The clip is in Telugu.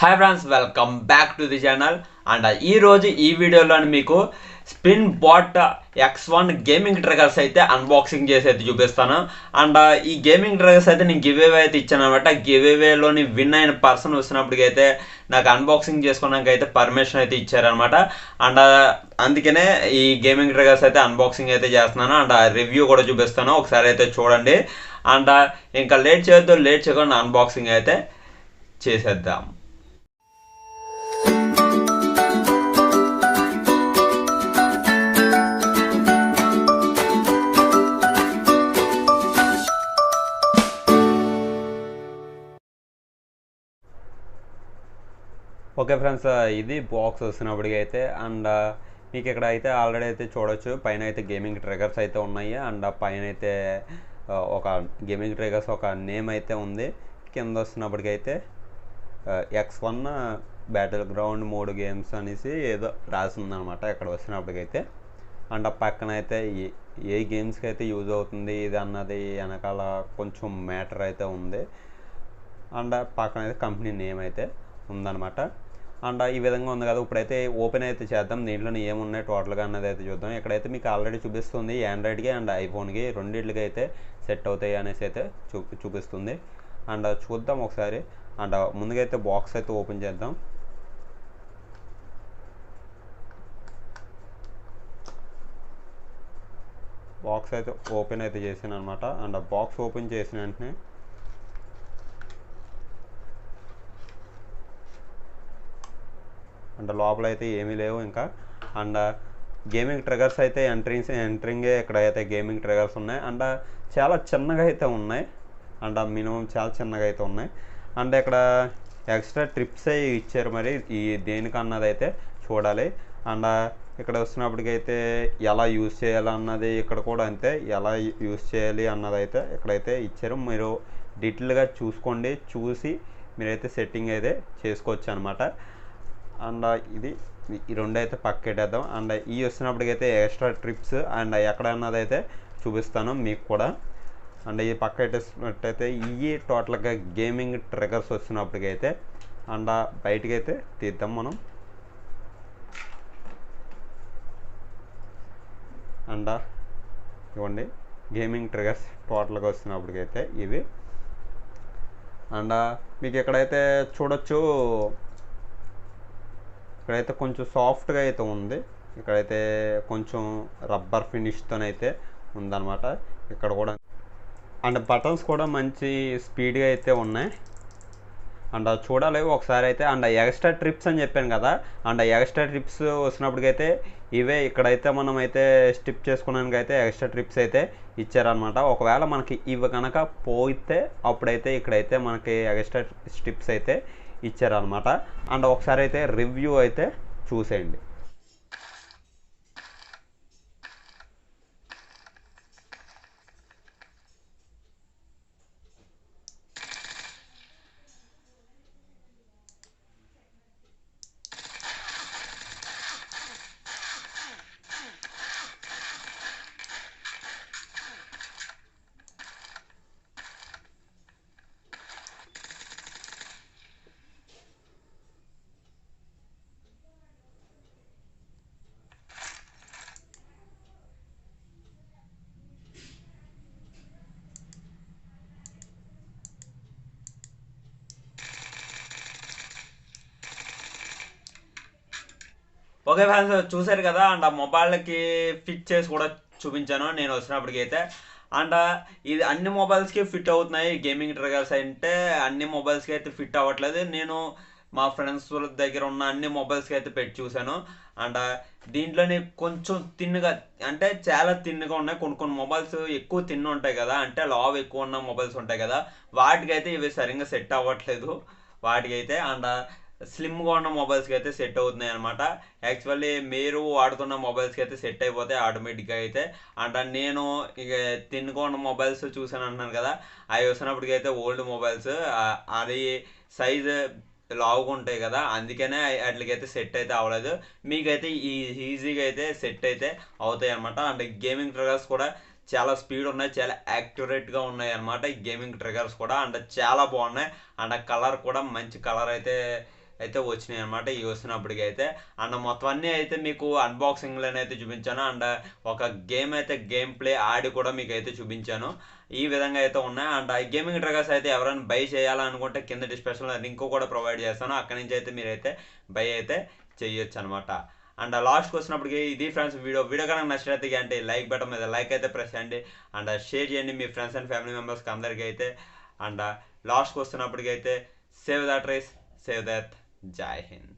Hi friends, welcome back to the channel. And ఈరోజు ఈ వీడియోలో మీకు spin bot X1 gaming triggers అయితే అన్బాక్సింగ్ చేసి అయితే చూపిస్తాను. అండ్ ఈ గేమింగ్ ట్రిగర్స్ అయితే నేను గివ్ అవే అయితే ఇచ్చాను అనమాట. గివ్ అవేలోని విన్ అయిన పర్సన్ వచ్చినప్పటికైతే నాకు అన్బాక్సింగ్ చేసుకోవడానికి అయితే పర్మిషన్ అయితే ఇచ్చారనమాట. అండ్ అందుకనే ఈ గేమింగ్ ట్రిగర్స్ అయితే అన్బాక్సింగ్ అయితే చేస్తున్నాను. అండ్ రివ్యూ కూడా చూపిస్తాను, ఒకసారి అయితే చూడండి. అండ్ ఇంకా లేట్ చేయకుండా అన్బాక్సింగ్ అయితే చేసేద్దాం. ఓకే ఫ్రెండ్స్, ఇది బాక్స్ వస్తున్నప్పటికీ అయితే అండ్ మీకు ఇక్కడ అయితే ఆల్రెడీ అయితే చూడొచ్చు, పైన అయితే గేమింగ్ ట్రిగర్స్ అయితే ఉన్నాయి. అండ్ పైన అయితే ఒక గేమింగ్ ట్రిగర్స్ ఒక నేమ్ అయితే ఉంది. కింద వస్తున్నప్పటికైతే X1 బ్యాటిల్ గ్రౌండ్ 3 గేమ్స్ అనేసి ఏదో రాసి ఉందన్నమాట ఇక్కడ వస్తున్నప్పటికైతే. అండ్ పక్కన అయితే ఏ గేమ్స్కి అయితే యూజ్ అవుతుంది ఇది అన్నది వెనకాల కొంచెం మ్యాటర్ అయితే ఉంది. అండ్ పక్కన అయితే కంపెనీ నేమ్ అయితే ఉందన్నమాట. అండ్ ఈ విధంగా ఉంది కదా. ఇప్పుడైతే ఓపెన్ అయితే చేద్దాం, దీంట్లో ఏమున్నాయి టోటల్గా అన్నది అయితే చూద్దాం. ఇక్కడైతే మీకు ఆల్రెడీ చూపిస్తుంది ఆండ్రాయిడ్కి అండ్ ఐఫోన్కి రెండింటికి అయితే సెట్ అవుతాయి అనేసి అయితే చూపిస్తుంది. అండ్ చూద్దాం ఒకసారి. అండ్ ముందుగా అయితే బాక్స్ అయితే ఓపెన్ చేద్దాం. బాక్స్ అయితే ఓపెన్ అయితే చేసాను అనమాట. అండ్ బాక్స్ ఓపెన్ చేసిన వెంటనే అండ్ లోపల అయితే ఏమీ లేవు ఇంకా. అండ్ గేమింగ్ ట్రిగర్స్ అయితే ఎంట్రింగే ఇక్కడైతే గేమింగ్ ట్రిగర్స్ ఉన్నాయి. అండ్ చాలా చిన్నగా అయితే ఉన్నాయి. అండ్ మినిమం చాలా చిన్నగా అయితే ఉన్నాయి. అండ్ ఇక్కడ ఎక్స్ట్రా ట్రిప్స్ అవి ఇచ్చారు, మరి ఈ దేనికన్నది అయితే చూడాలి. అండ్ ఇక్కడ వస్తున్నప్పటికైతే ఎలా యూజ్ చేయాలన్నది ఇక్కడ కూడా అంతే, ఎలా యూజ్ చేయాలి అన్నది అయితే ఇక్కడైతే ఇచ్చారు. మీరు డీటెయిల్గా చూసుకోండి, చూసి మీరైతే సెట్టింగ్ అయితే చేసుకోవచ్చు అనమాట. అండ్ ఈ రెండు అయితే పక్కెట్టేద్దాం. అండ్ ఈ వస్తున్నప్పటికైతే ఎక్స్ట్రా ట్రిప్స్ అండ్ ఎక్కడ అన్నది అయితే చూపిస్తాను మీకు కూడా. అండ్ ఈ పక్క పెట్టేసినట్టయితే ఇవి టోటల్గా గేమింగ్ ట్రిగర్స్ వస్తున్నప్పటికైతే. అండ్ బయటికి అయితే తీద్దాం మనం. అండ్ ఇవ్వండి గేమింగ్ ట్రిగర్స్ టోటల్గా వస్తున్నప్పటికైతే ఇవి. అండ్ మీకు ఎక్కడైతే చూడొచ్చు, ఇక్కడైతే కొంచెం సాఫ్ట్గా అయితే ఉంది. ఇక్కడైతే కొంచెం రబ్బర్ ఫినిష్తోనైతే ఉందన్నమాట ఇక్కడ కూడా. అండ్ బటన్స్ కూడా మంచి స్పీడ్గా అయితే ఉన్నాయి. అండ్ చూడాలి ఒకసారి అయితే. అండ్ ఎక్స్ట్రా ట్రిప్స్ అని చెప్పాను కదా, అండ్ ఎక్స్ట్రా ట్రిప్స్ వచ్చినప్పటికైతే ఇవే ఇక్కడైతే మనం అయితే స్టిప్ చేసుకోవడానికి అయితే ఎక్స్ట్రా ట్రిప్స్ అయితే ఇచ్చారనమాట. ఒకవేళ మనకి ఇవి కనుక పోయితే అప్పుడైతే ఇక్కడైతే మనకి ఎక్స్ట్రా స్టిప్స్ అయితే ఇచ్చారనమాట. అండ్ ఒకసారి అయితే రివ్యూ అయితే చూసేయండి. ఓకే ఫ్రెండ్స్, చూసారు కదా. అండ్ ఆ మొబైల్కి ఫిట్ చేసి కూడా చూపించాను నేను వచ్చినప్పటికి అయితే. అండ్ ఇది అన్ని మొబైల్స్కి ఫిట్ అవుతున్నాయి గేమింగ్ ట్రిగర్స్ అంటే. అన్ని మొబైల్స్కి అయితే ఫిట్ అవ్వట్లేదు. నేను మా ఫ్రెండ్స్ దగ్గర ఉన్న అన్ని మొబైల్స్కి అయితే పెట్టి చూశాను. అండ్ దీంట్లోని కొంచెం తిన్నుగా అంటే చాలా తిన్నుగా ఉన్నాయి. కొన్ని మొబైల్స్ ఎక్కువ తిన్ను ఉంటాయి కదా, అంటే లావ్ ఎక్కువ ఉన్న మొబైల్స్ ఉంటాయి కదా, వాటికైతే ఇవి సరిగ్గా సెట్ అవ్వట్లేదు వాటికైతే. అండ్ స్లిమ్గా ఉన్న మొబైల్స్కి అయితే సెట్ అవుతున్నాయి అనమాట. యాక్చువల్లీ మీరు వాడుతున్న మొబైల్స్కి అయితే సెట్ అయిపోతాయి ఆటోమేటిక్గా అయితే. అంటే నేను ఇక తిన్నుగా ఉన్న మొబైల్స్ చూసాను అంటున్నాను కదా, అవి వచ్చినప్పటికైతే ఓల్డ్ మొబైల్స్, అది సైజ్ లావుగా ఉంటాయి కదా, అందుకనే వాటికైతే సెట్ అయితే అవ్వలేదు. మీకైతే ఈజీగా అయితే సెట్ అయితే అవుతాయి అనమాట. అండ్ గేమింగ్ ట్రిగర్స్ కూడా చాలా స్పీడ్ ఉన్నాయి, చాలా యాక్యురేట్గా ఉన్నాయి అనమాట ఈ గేమింగ్ ట్రిగర్స్ కూడా. అండ్ చాలా బాగున్నాయి. అండ్ కలర్ కూడా మంచి కలర్ అయితే అయితే వచ్చినాయి అనమాట ఇవి వస్తున్నప్పటికి అయితే. అండ్ మొత్తం అన్నీ అయితే మీకు అన్బాక్సింగ్లోనే అయితే చూపించాను. అండ్ ఒక గేమ్ అయితే గేమ్ ప్లే ఆడి కూడా మీకు అయితే చూపించాను. ఈ విధంగా అయితే ఉన్నాయి. అండ్ ఈ గేమింగ్ ట్రిగర్స్ అయితే ఎవరైనా బై చేయాలనుకుంటే కింద డిస్క్రిప్షన్లో లింక్ కూడా ప్రొవైడ్ చేస్తాను. అక్కడి నుంచి అయితే మీరైతే బై అయితే చేయొచ్చు అనమాట. అండ్ లాస్ట్కి వచ్చినప్పటికి ఇది ఫ్రెండ్స్ వీడియో కనుక నచ్చినట్లయితే అంటే లైక్ బటన్ మీద లైక్ అయితే ప్రెస్ చేయండి. అండ్ షేర్ చేయండి మీ ఫ్రెండ్స్ అండ్ ఫ్యామిలీ మెంబర్స్కి అందరికీ అయితే. అండ్ లాస్ట్కి వస్తున్నప్పటికైతే save that rice save that. Jai Hind.